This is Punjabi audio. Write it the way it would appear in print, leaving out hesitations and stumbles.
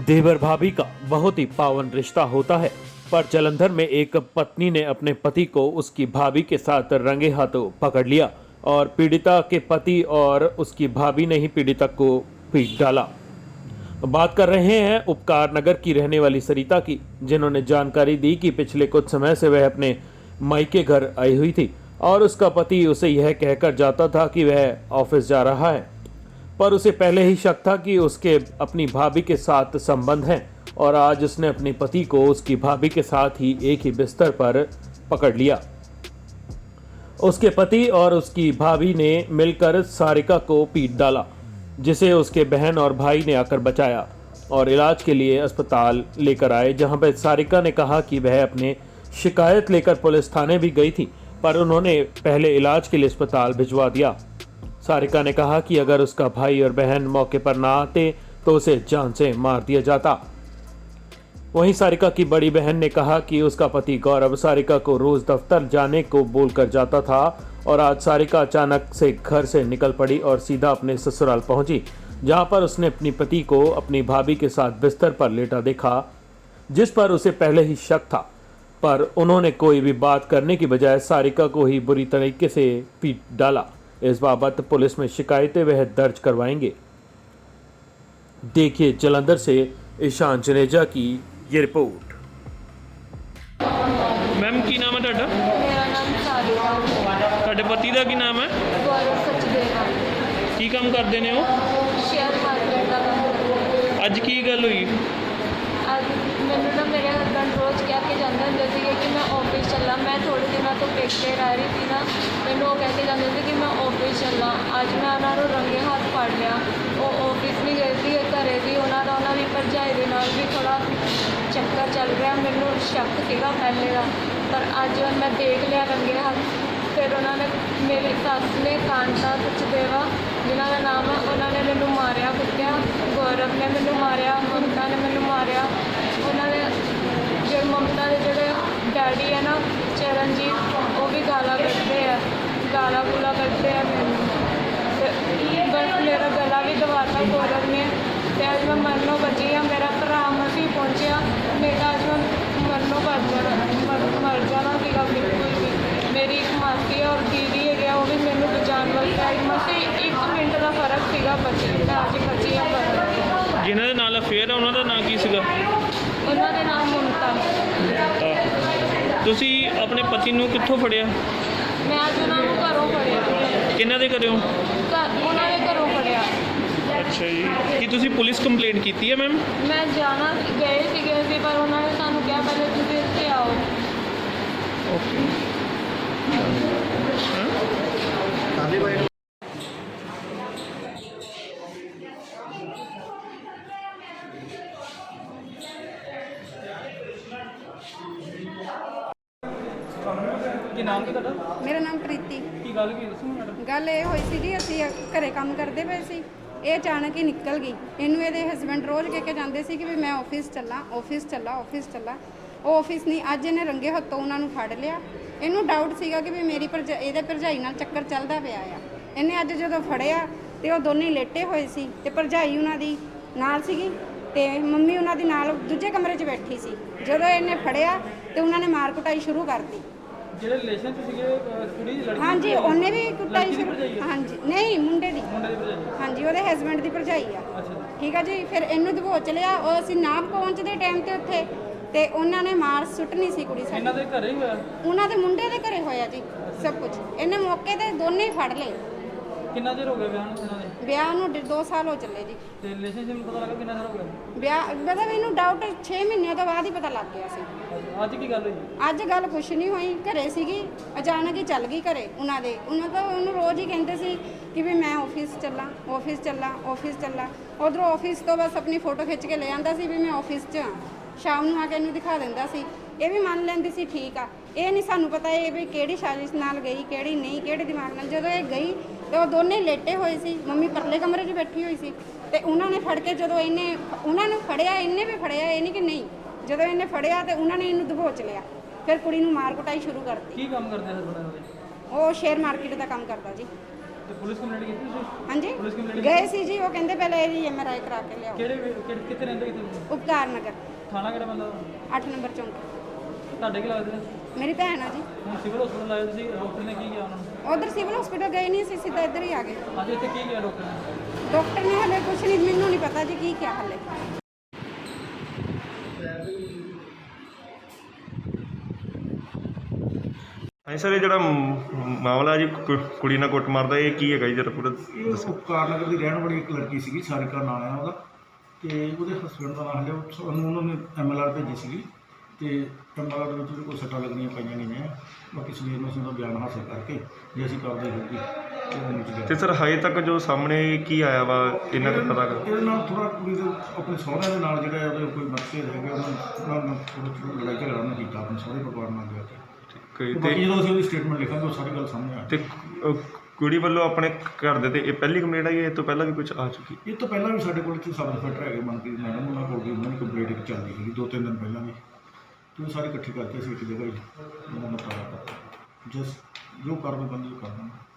देवर भाभी का बहुत ही पावन रिश्ता होता है, पर जलंधर में एक पत्नी ने अपने पति को उसकी भाभी के साथ रंगे हाथों पकड़ लिया और पीड़िता के पति और उसकी भाभी ने ही पीड़िता को पीट डाला। बात कर रहे हैं उपकार नगर की रहने वाली सरिता की, जिन्होंने जानकारी दी कि पिछले कुछ समय से वह अपने मायके घर आई हुई थी और उसका पति उसे यह कहकर जाता था कि वह ऑफिस जा रहा है, पर उसे पहले ही शक था कि उसके अपनी भाभी के साथ संबंध हैं और आज उसने अपने पति को उसकी भाभी के साथ ही एक ही बिस्तर पर पकड़ लिया। उसके पति और उसकी भाभी ने मिलकर सारिका को पीट डाला, जिसे उसके बहन और भाई ने आकर बचाया और इलाज के लिए अस्पताल लेकर आए, जहां पर सारिका ने कहा कि वह अपने शिकायत लेकर पुलिस थाने भी गई थी, पर उन्होंने पहले इलाज के लिए अस्पताल भिजवा दिया। सारिका ने कहा कि अगर उसका भाई और बहन मौके पर ना आते तो उसे जान से मार दिया जाता। वहीं सारिका की बड़ी बहन ने कहा कि उसका पति गौरव सारिका को रोज दफ्तर जाने को बोलकर जाता था और आज सारिका अचानक से घर से निकल पड़ी और सीधा अपने ससुराल पहुंची, जहां पर उसने अपनी पति को अपनी भाभी के साथ बिस्तर पर लेटा देखा, जिस पर उसे पहले ही शक था, पर उन्होंने कोई भी बात करने की बजाय सारिका को ही बुरी तरीके से पीट डाला। इस बाबत पुलिस में शिकायतें वह दर्ज करवाएंगे। देखिए जलंधर से ईशान जनेजा की ये रिपोर्ट। मैम की नाम है ਤੁਹਾਡਾ? मेरा नाम सारिका ਤੁਹਾਡੇ ਪਤੀ ਦਾ ਕੀ ਨਾਮ ਹੈ? गौरव सचदेवा ਕੀ ਕੰਮ ਕਰਦੇ ਨੇ ਉਹ? शेयर मार्केट का काम करते हैं। ਅੱਜ ਕੀ ਗੱਲ ਹੋਈ? ਅੱਜ ਮੈਨੂੰ ਨਾ ਮੇਰੇ ਹਸਬੈਂਡ ਰੋਜ਼ ਕਹਿ ਕੇ ਜਾਂਦੇ ਹੁੰਦੇ ਸੀਗੇ ਕਿ ਮੈਂ ਆਫਿਸ ਚੱਲਾਂ। ਮੈਂ ਥੋੜ੍ਹੇ ਦਿਨਾਂ ਤੋਂ ਪੇਕੇ ਰਹਿ ਰਹੀ ਸੀ ਨਾ, ਮੈਨੂੰ ਉਹ ਕਹਿ ਕੇ ਜਾਂਦੇ ਸੀ ਕਿ ਮੈਂ ਆਫਿਸ ਚੱਲਾਂ। ਅੱਜ ਮੈਂ ਉਹਨਾਂ ਨੂੰ ਰੰਗੇ ਹੱਥ ਫੜ ਲਿਆ। ਉਹ ਆਫਿਸ ਨਹੀਂ ਗਏ ਸੀ, ਘਰੇ ਵੀ ਉਹਨਾਂ ਦੀ ਭਰਜਾਈ ਦੇ ਨਾਲ ਵੀ ਥੋੜ੍ਹਾ ਚੱਕਰ ਚੱਲ ਰਿਹਾ। ਮੈਨੂੰ ਸ਼ੱਕ ਸੀਗਾ ਪਹਿਲੇ ਦਾ, ਪਰ ਅੱਜ ਮੈਂ ਦੇਖ ਲਿਆ ਰੰਗੇ ਹੱਥ। ਫਿਰ ਉਹਨਾਂ ਨੇ ਮੇਰੀ ਸੱਸ ਨੇ ਕਾਂਤਾ ਸਚਦੇਵਾ ਜਿਨ੍ਹਾਂ ਦਾ ਨਾਮ ਹੈ, ਉਹਨਾਂ ਨੇ ਮੈਨੂੰ ਮਾਰਿਆ ਕੁੱਟਿਆ। ਗੌਰਵ ਨੇ ਮੈਨੂੰ ਮਾਰਿਆ, ਮਮਤਾ ਨੇ ਮੈਨੂੰ ਮਾਰਿਆ। ਉਹਨਾਂ ਨੇ ਜੇ ਮਮਤਾ ਦੇ ਜਿਹੜੇ ਡੈਡੀ ਹੈ ਨਾ ਚਰਨਜੀਤ, ਉਹ ਵੀ ਗਾਲਾਂ ਕੱਢਦੇ ਆ, ਗਾਲਾਂ ਗੂਲਾਂ ਕੱਢਦੇ ਆ ਮੈਨੂੰ। ਤੇ ਬਸ ਮੇਰਾ ਗਲਾ ਵੀ ਦਬਾਤਾ ਗੌਰਵ ਨੇ। ਅਤੇ ਅੱਜ ਮੈਂ ਮਰਨੋਂ ਬਚੀ ਹਾਂ। ਮੇਰਾ ਭਰਾ ਮਸੀਂ ਪਹੁੰਚਿਆ, ਮੇਰਾ ਅੱਜ ਮੈਂ ਮਰਨੋਂ ਮਰ ਜਾਣਾ ਸੀਗਾ ਬਿਲਕੁਲ ਵੀ। ਮੇਰੀ ਇੱਕ ਮਾਸੀ ਔਰ ਦੀਦੀ ਹੈਗੇ ਆ, ਉਹ ਵੀ ਮੈਨੂੰ ਬਚਾਉਣ ਵਾਸਤੇ ਆਈ। ਮਸੀਂ 1 ਮਿੰਟ ਦਾ ਫਰਕ ਸੀਗਾ ਬਚੀ, ਮੈਂ ਅੱਜ ਬਚੀ ਹਾਂ। ਪਰ ਜਿਨ੍ਹਾਂ ਦੇ ਨਾਲ ਅਫੇਅਰ ਆ ਉਹਨਾਂ ਦਾ ਨਾਂ ਕੀ ਸੀਗਾ? ਉਹਨਾਂ ਦੇ ਨਾਮ ਮਮਤਾ। ਤੁਸੀਂ ਆਪਣੇ ਪਤੀ ਨੂੰ ਕਿੱਥੋਂ ਫੜਿਆ? ਮੈਂ ਅੱਜ ਉਹਨਾਂ ਨੂੰ ਘਰੋਂ ਫੜਿਆ। ਕਿਹਨਾਂ ਦੇ ਘਰੋਂ? ਉਹਨਾਂ ਦੇ ਘਰੋਂ ਫੜਿਆ। ਅੱਛਾ ਜੀ, ਕੀ ਤੁਸੀਂ ਪੁਲਿਸ ਕੰਪਲੇਂਟ ਕੀਤੀ ਹੈ ਮੈਮ? ਮੈਂ ਜਾਣਾ ਗਏ ਸੀਗੇ ਅਸੀਂ, ਪਰ ਉਹਨਾਂ ਨੇ ਸਾਨੂੰ ਕਿਹਾ ਪਹਿਲੇ ਤੁਸੀਂ ਇੱਥੇ ਆਓ। ਓਕੇ। ਕੀ ਨਾਮ ਕੀ ਤੁਹਾਡਾ? ਮੇਰਾ ਨਾਮ ਪ੍ਰੀਤੀ। ਕੀ ਗੱਲ ਕੀ ਦੱਸੋ ਮੈਡਮ? ਗੱਲ ਇਹ ਹੋਈ ਸੀ ਜੀ, ਅਸੀਂ ਘਰੇ ਕੰਮ ਕਰਦੇ ਪਏ ਸੀ। ਇਹ ਅਚਾਨਕ ਹੀ ਨਿਕਲ ਗਈ। ਇਹਨੂੰ ਇਹਦੇ ਹਸਬੈਂਡ ਰੋਜ਼ ਕਹਿ ਕੇ ਜਾਂਦੇ ਸੀ ਕਿ ਵੀ ਮੈਂ ਆਫਿਸ ਚੱਲਾਂ, ਆਫਿਸ ਚੱਲਾਂ, ਆਫਿਸ ਚੱਲਾਂ। ਉਹ ਆਫਿਸ ਨਹੀਂ, ਅੱਜ ਇਹਨੇ ਰੰਗੇ ਹੱਥੋਂ ਉਹਨਾਂ ਨੂੰ ਫੜ ਲਿਆ। ਇਹਨੂੰ ਡਾਊਟ ਸੀਗਾ ਕਿ ਵੀ ਮੇਰੀ ਇਹਦੇ ਭਰਜਾਈ ਨਾਲ ਚੱਕਰ ਚੱਲਦਾ ਪਿਆ ਆ। ਇਹਨੇ ਅੱਜ ਜਦੋਂ ਫੜਿਆ ਤੇ ਉਹ ਦੋਨੇ ਲੇਟੇ ਹੋਏ ਸੀ ਤੇ ਭਰਜਾਈ ਉਹਨਾਂ ਦੀ ਨਾਲ ਸੀਗੀ ਤੇ ਮੰਮੀ ਉਹਨਾਂ ਦੀ ਨਾਲ ਦੂਜੇ ਕਮਰੇ 'ਚ ਬੈਠੀ ਸੀ। ਜਦੋਂ ਇਹਨੇ ਫੜਿਆ ਤੇ ਉਹਨਾਂ ਨੇ ਮਾਰ ਕੁਟਾਈ ਸ਼ੁਰੂ ਕਰਤੀ। ਜਿਹੜੇ ਰਿਲੇਸ਼ਨ ਚ ਸੀਗੇ ਕੁੜੀ ਦੀ ਲੜਕੀ? ਹਾਂਜੀ, ਉਹਨੇ ਵੀ ਕੁੱਟਾਈ ਸ਼ੁਰੂ। ਹਾਂਜੀ, ਨਹੀਂ ਮੁੰਡੇ ਦੀ। ਮੁੰਡੇ ਦੀ ਭਰਜਾਈ? ਹਾਂਜੀ, ਉਹਦੇ ਹਸਬੈਂਡ ਦੀ ਭਰਜਾਈ ਆ। ਅੱਛਾ ਜੀ। ਠੀਕ ਆ ਜੀ। ਫਿਰ ਇਹਨੂੰ ਦਬੋਚ ਲਿਆ। ਉਹ ਅਸੀਂ ਨਾ ਪਹੁੰਚਦੇ ਟਾਈਮ ਤੇ ਉੱਥੇ ਤੇ ਉਹਨਾਂ ਨੇ ਮਾਰ ਸੁੱਟਣੀ ਸੀ ਕੁੜੀ ਇਹਨਾਂ ਸਾਡੀ। ਦੇ ਘਰੇ ਹੀ ਹੋਇਆ? ਉਹਨਾਂ ਦੇ ਮੁੰਡੇ ਦੇ ਘਰੇ ਹੋਇਆ ਜੀ ਸਭ ਕੁਝ। ਇਹਨੇ ਮੌਕੇ ਤੇ ਦੋਨੇ ਹੀ ਫੜ ਲਏ। ਕਿੰਨਾ ਚਿਰ ਹੋ ਗਿਆ ਵਿਆਹ ਨੂੰ ਇਹਨਾਂ ਦੇ? ਵਿਆਹ ਨੂੰ 2 ਸਾਲ ਹੋ ਚੱਲੇ ਜੀ। ਤੇ ਰਿਲੇਸ਼ਨਸ਼ਿਪ ਨੂੰ ਪਤਾ ਲੱਗਾ ਕਿੰਨਾ ਚਿਰ ਹੋ ਗਿਆ? ਵਿਆਹ ਮਤਲਬ ਇਹਨੂੰ ਡਾਊਟ 6 ਮਹੀਨਿਆਂ ਤੋਂ ਬਾਅਦ ਹੀ ਪਤਾ ਲੱਗ ਗਿਆ ਸੀ। ਅੱਜ ਕੀ ਗੱਲ ਹੋਈ? ਅੱਜ ਗੱਲ ਕੁਛ ਨਹੀਂ ਹੋਈ, ਘਰੇ ਸੀਗੀ, ਅਚਾਨਕ ਹੀ ਚੱਲ ਗਈ ਘਰੇ ਉਹਨਾਂ ਦੇ। ਉਹਨਾਂ ਤਾਂ ਉਹਨੂੰ ਰੋਜ਼ ਹੀ ਕਹਿੰਦੇ ਸੀ ਕਿ ਵੀ ਮੈਂ ਆਫਿਸ ਚੱਲਾਂ, ਆਫਿਸ ਚੱਲਾਂ, ਆਫਿਸ ਚੱਲਾਂ। ਉਧਰੋਂ ਆਫਿਸ ਤੋਂ ਬਸ ਆਪਣੀ ਫੋਟੋ ਖਿੱਚ ਕੇ ਲੈ ਆਂਦਾ ਸੀ ਵੀ ਮੈਂ ਆਫਿਸ 'ਚ ਹਾਂ। ਸ਼ਾਮ ਨੂੰ ਆ ਕੇ ਇਹਨੂੰ ਦਿਖਾ ਦਿੰਦਾ ਸੀ। ਇਹ ਵੀ ਮੰਨ ਲੈਂਦੀ ਸੀ ਠੀਕ ਆ। ਇਹ ਨਹੀਂ ਸਾਨੂੰ ਪਤਾ ਇਹ ਵੀ ਕਿਹੜੀ ਸਾਜ਼ਿਸ਼ ਨਾਲ ਗਈ, ਕਿਹੜੀ ਨਹੀਂ, ਕਿਹੜੇ ਦਿਮਾਗ ਨਾਲ। ਜਦੋਂ ਇਹ ਗਈ ਤੇ ਉਹ ਦੋਨੇ ਲੇਟੇ ਹੋਏ ਸੀ, ਮੰਮੀ ਪਰਲੇ ਕਮਰੇ 'ਚ ਬੈਠੀ ਹੋਈ ਸੀ ਤੇ ਉਹਨਾਂ ਨੇ ਫੜ ਕੇ ਜਦੋਂ ਉਹਨਾਂ ਨੂੰ ਫੜਿਆ, ਇਹਨੇ ਵੀ ਫੜਿਆ, ਇਹ ਨਹੀਂ ਕਿ ਨਹੀਂ। ਜਦੋਂ ਇਹਨੇ ਫੜਿਆ ਤੇ ਉਹਨਾਂ ਨੇ ਇਹਨੂੰ ਦਬੋਚ ਲਿਆ। ਫਿਰ ਕੁੜੀ ਨੂੰ ਮਾਰ ਕੁਟਾਈ ਸ਼ੁਰੂ ਕਰਤੀ। ਕੀ ਕੰਮ ਕਰਦੇ ਹਸਬੰਡ ਇਹਨਾਂ ਦੇ? ਉਹ ਸ਼ੇਅਰ ਮਾਰਕੀਟ ਦਾ ਕੰਮ ਕਰਦਾ ਜੀ। ਤੇ ਪੁਲਿਸ ਕੰਪਲੇਂਟ ਕੀਤੀ ਤੁਸੀਂ ਹਾਂਜੀ ਪੁਲਿਸ ਕੰਪਲੇਂਟ ਗਏ ਸੀ ਜੀ, ਉਹ ਕਹਿੰਦੇ ਪਹਿਲੇ ਇਹਦੀ MRI ਕਰਾ ਕੇ ਲਿਆਓ। ਕਿੱਥੇ ਰਹਿੰਦੇ ਕਿੱਥੇ ਤੁਸੀਂ? ਉਪਕਾਰ ਨਗਰ ਥਾਣਾ ਕਿਹੜਾ ਬੰਦਾ 8 ਨੰਬਰ ਚੌਂਕ। ਤੁਹਾਡੇ ਕੀ ਲੱਗਦੇ ਨੇ? ਮੇਰੀ ਭੈਣ ਆ ਜੀ। ਹੁਣ ਸਿਵਲ ਹਸਪਤਾਲ ਆਏ ਤੁਸੀਂ, ਡਾਕਟਰ ਨੇ ਕੀ ਕਿਹਾ ਉਹਨਾਂ ਨੂੰ? ਉਧਰ ਸਿਵਲ ਹਸਪੀਟਲ ਗਏ ਨਹੀਂ ਸੀ, ਸਿੱਧਾ ਇੱਧਰ ਹੀ ਆ ਗਏ। ਅੱਜ ਇੱਥੇ ਕੀ ਕਿਹਾ ਡਾਕਟਰ ਨੇ? ਡਾਕਟਰ ਨੇ ਹਲੇ ਕੁਛ ਨਹੀਂ, ਮੈਨੂੰ ਨਹੀਂ ਪਤਾ ਜੀ ਕੀ ਕਿਹਾ ਹਲੇ। ਹਾਂਜੀ ਸਰ, ਇਹ ਜਿਹੜਾ ਮਾਮਲਾ ਜੀ ਕੁੜੀ ਨਾਲ ਕੁੱਟ ਮਾਰਦਾ, ਇਹ ਕੀ ਹੈਗਾ ਜੀ ਜਰਾ ਪੂਰਾ ਇਹ ਉਪਕਾਰ ਨਗਰ ਦੀ ਰਹਿਣ ਵਾਲੀ ਇੱਕ ਲੜਕੀ ਸੀਗੀ, ਸਾਰਿਕਾ ਨਾਂ ਹੈ ਉਹਦਾ, ਤੇ ਉਹਦੇ ਹਸਬੈਂਡ ਦਾ ਨਾਮ ਹੈ। ਸਾਨੂੰ ਉਹਨਾਂ ਨੇ MLR ਭੇਜੀ ਸੀਗੀ, ਤੇ MLR ਦੇ ਵਿੱਚ ਉਹਦੇ ਕੋਲ ਸੱਟਾਂ ਲੱਗਣੀਆਂ ਪਈਆਂ ਗਈਆਂ। ਬਾਕੀ ਸਵੇਰ ਨੂੰ ਅਸੀਂ ਉਹਦਾ ਬਿਆਨ ਹਾਸਲ ਕਰਕੇ ਜੇ ਅਸੀਂ ਕਰਦੇ ਹੋਊਗੀ ਤੇ ਸਰ ਹਜੇ ਤੱਕ ਜੋ ਸਾਹਮਣੇ ਕੀ ਆਇਆ ਵਾ ਇਹਨਾਂ ਦਾ ਪਤਾ ਕਰ ਇਹਦੇ ਨਾਲ ਥੋੜ੍ਹਾ ਕੁੜੀ ਦੇ ਆਪਣੇ ਸਹੁਰਿਆਂ ਦੇ ਨਾਲ ਜਿਹੜਾ ਉਹਦੇ ਕੋਈ ਮਸਲੇ ਰਹਿ ਗਏ, ਉਹਨਾਂ ਨੂੰ ਥੋੜ੍ਹਾ ਲੜਾਈ ਝਗੜਾ ਉਹਨੇ ਕੀਤਾ ਆਪਣੇ ਸਹੁਰੇ ਪਰਿਵਾਰ ਨਾਲ ਜਾ ਕੇ। ਬਾਕੀ ਜਦੋਂ ਅਸੀਂ ਉਹਦੀ ਸਟੇਟਮੈਂਟ ਲਿਖਾਂਗੇ ਉਹ ਸਾਰੀ ਗੱਲ ਸਾਹਮਣੇ ਆ ਤੇ ਕੁੜੀ ਵੱਲੋਂ ਆਪਣੇ ਘਰ ਦੇ ਤੇ ਇਹ ਪਹਿਲੀ ਕੰਪਲੇਂਟ ਆਈ ਹੈ? ਇਹ ਤੋਂ ਪਹਿਲਾਂ ਵੀ ਕੁਝ ਆ ਚੁੱਕੀ? ਇਹ ਤੋਂ ਪਹਿਲਾਂ ਵੀ ਸਾਡੇ ਕੋਲ ਇੱਥੇ ਸਬ ਇੰਸਪੈਕਟਰ ਹੈਗੇ ਮਨਪ੍ਰੀਤ ਮੈਡਮ, ਉਹਨਾਂ ਕੋਲ ਵੀ ਉਹਨਾਂ ਦੀ ਕੰਪਲੇਂਟ ਚੱਲਦੀ ਸੀਗੀ 2-3 ਦਿਨ ਪਹਿਲਾਂ ਵੀ। ਤੇ ਉਹ ਸਾਰੇ ਇਕੱਠੇ ਕਰਕੇ ਅਸੀਂ ਇੱਕ ਜਗ੍ਹਾ ਹੀ ਉਹਨਾਂ ਨੂੰ ਪਤਾ ਜਿਸ ਜੋ ਕਾਰਵਾਈ ਬਣਦੀ ਉਹ ਕਰ ਦਾਂਗੇ।